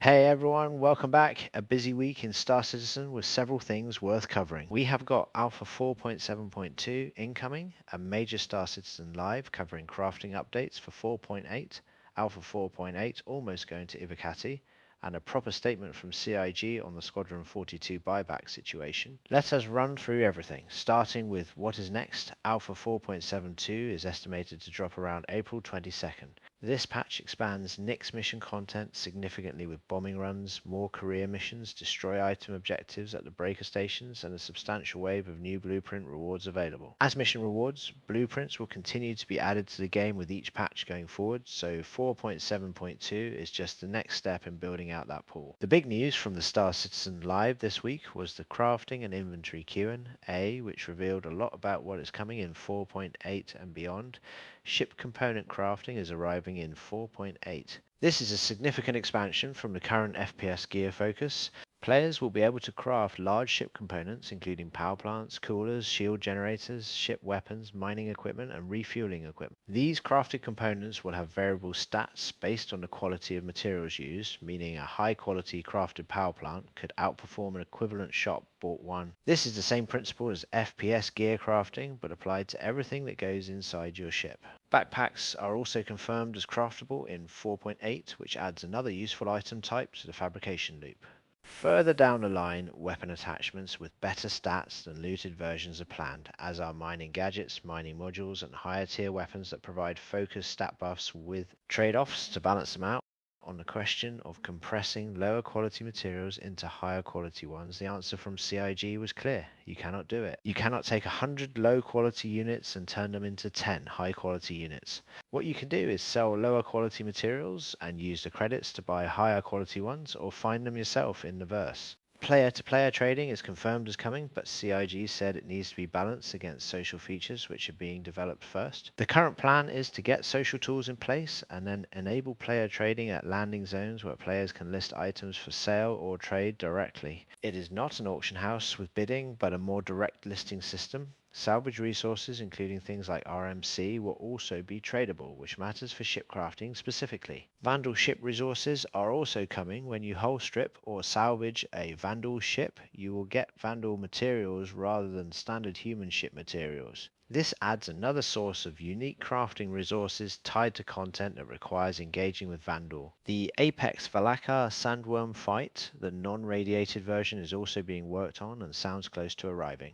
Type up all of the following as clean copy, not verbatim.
Hey everyone, welcome back. A busy week in Star Citizen with several things worth covering. We have got Alpha 4.7.2 incoming, a major Star Citizen live covering crafting updates for 4.8, Alpha 4.8 almost going to Evocati, and a proper statement from CIG on the Squadron 42 buyback situation. Let us run through everything, starting with what is next. Alpha 4.72 is estimated to drop around April 22nd. This patch expands Nick's mission content significantly with bombing runs, more career missions, destroy item objectives at the breaker stations, and a substantial wave of new blueprint rewards available. As mission rewards, blueprints will continue to be added to the game with each patch going forward, so 4.7.2 is just the next step in building out that pool. The big news from the Star Citizen Live this week was the crafting and inventory Q&A, which revealed a lot about what is coming in 4.8 and beyond. Ship component crafting is arriving in 4.8. This is a significant expansion from the current FPS gear focus. Players will be able to craft large ship components including power plants, coolers, shield generators, ship weapons, mining equipment and refueling equipment. These crafted components will have variable stats based on the quality of materials used, meaning a high quality crafted power plant could outperform an equivalent shop bought one. This is the same principle as FPS gear crafting but applied to everything that goes inside your ship. Backpacks are also confirmed as craftable in 4.8, which adds another useful item type to the fabrication loop. Further down the line, weapon attachments with better stats than looted versions are planned, as are mining gadgets, mining modules, and higher tier weapons that provide focused stat buffs with trade-offs to balance them out. On the question of compressing lower quality materials into higher quality ones, the answer from CIG was clear. You cannot do it. You cannot take 100 low quality units and turn them into 10 high quality units. What you can do is sell lower quality materials and use the credits to buy higher quality ones, or find them yourself in the verse. Player-to-player trading is confirmed as coming, but CIG said it needs to be balanced against social features which are being developed first. The current plan is to get social tools in place and then enable player trading at landing zones where players can list items for sale or trade directly. It is not an auction house with bidding, but a more direct listing system. Salvage resources, including things like RMC, will also be tradable, which matters for ship crafting specifically. Vanduul ship resources are also coming. When you hull strip or salvage a Vanduul ship, you will get Vanduul materials rather than standard human ship materials. This adds another source of unique crafting resources tied to content that requires engaging with Vanduul. The Apex Valakkar sandworm fight, the non-radiated version, is also being worked on and sounds close to arriving.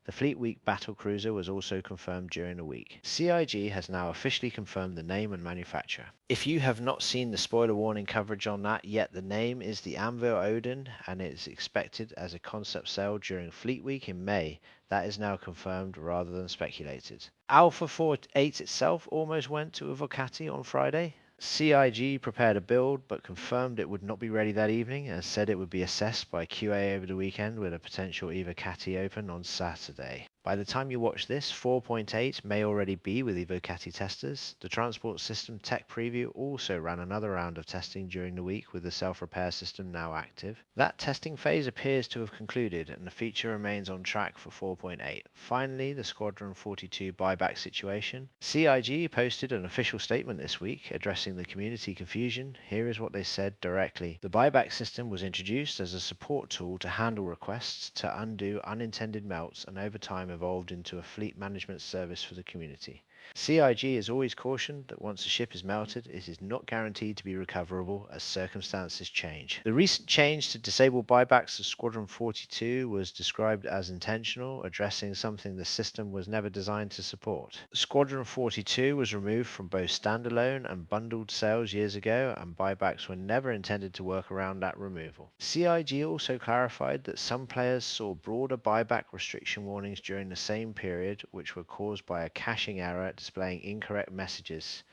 The Fleet Week Battlecruiser was also confirmed during the week. CIG has now officially confirmed the name and manufacturer. If you have not seen the spoiler warning coverage on that yet, the name is the Anvil Odin and it is expected as a concept sale during Fleet Week in May. That is now confirmed rather than speculated. Alpha 4.8 itself almost went to Evocati on Friday. CIG prepared a build but confirmed it would not be ready that evening and said it would be assessed by QA over the weekend with a potential Evocati open on Saturday. By the time you watch this, 4.8 may already be with Evocati testers. The transport system tech preview also ran another round of testing during the week with the self-repair system now active. That testing phase appears to have concluded and the feature remains on track for 4.8. Finally, the Squadron 42 buyback situation. CIG posted an official statement this week addressing the community confusion. Here is what they said directly. The buyback system was introduced as a support tool to handle requests to undo unintended melts and over time evolved into a fleet management service for the community. CIG has always cautioned that once a ship is melted, it is not guaranteed to be recoverable as circumstances change. The recent change to disable buybacks of Squadron 42 was described as intentional, addressing something the system was never designed to support. Squadron 42 was removed from both standalone and bundled sales years ago, and buybacks were never intended to work around that removal. CIG also clarified that some players saw broader buyback restriction warnings during the same period, which were caused by a caching error displaying incorrect messages.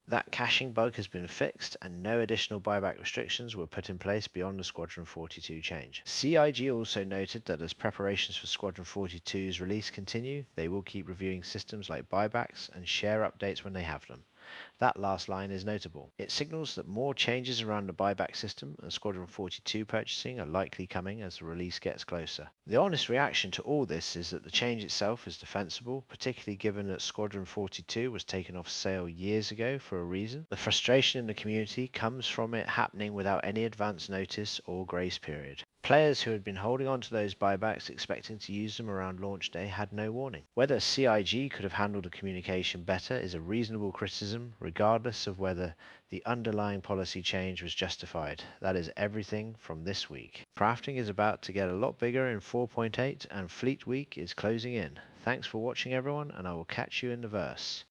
That caching bug has been fixed and no additional buyback restrictions were put in place beyond the Squadron 42 change. CIG also noted that as preparations for Squadron 42's release continue, they will keep reviewing systems like buybacks and share updates when they have them. That last line is notable. It signals that more changes around the buyback system and Squadron 42 purchasing are likely coming as the release gets closer. The honest reaction to all this is that the change itself is defensible, particularly given that Squadron 42 was taken off sale years ago for a reason. The frustration in the community comes from it happening without any advance notice or grace period. Players who had been holding on to those buybacks expecting to use them around launch day had no warning. Whether CIG could have handled the communication better is a reasonable criticism, regardless of whether the underlying policy change was justified. That is everything from this week. Crafting is about to get a lot bigger in 4.8 and Fleet Week is closing in. Thanks for watching everyone, and I will catch you in the verse.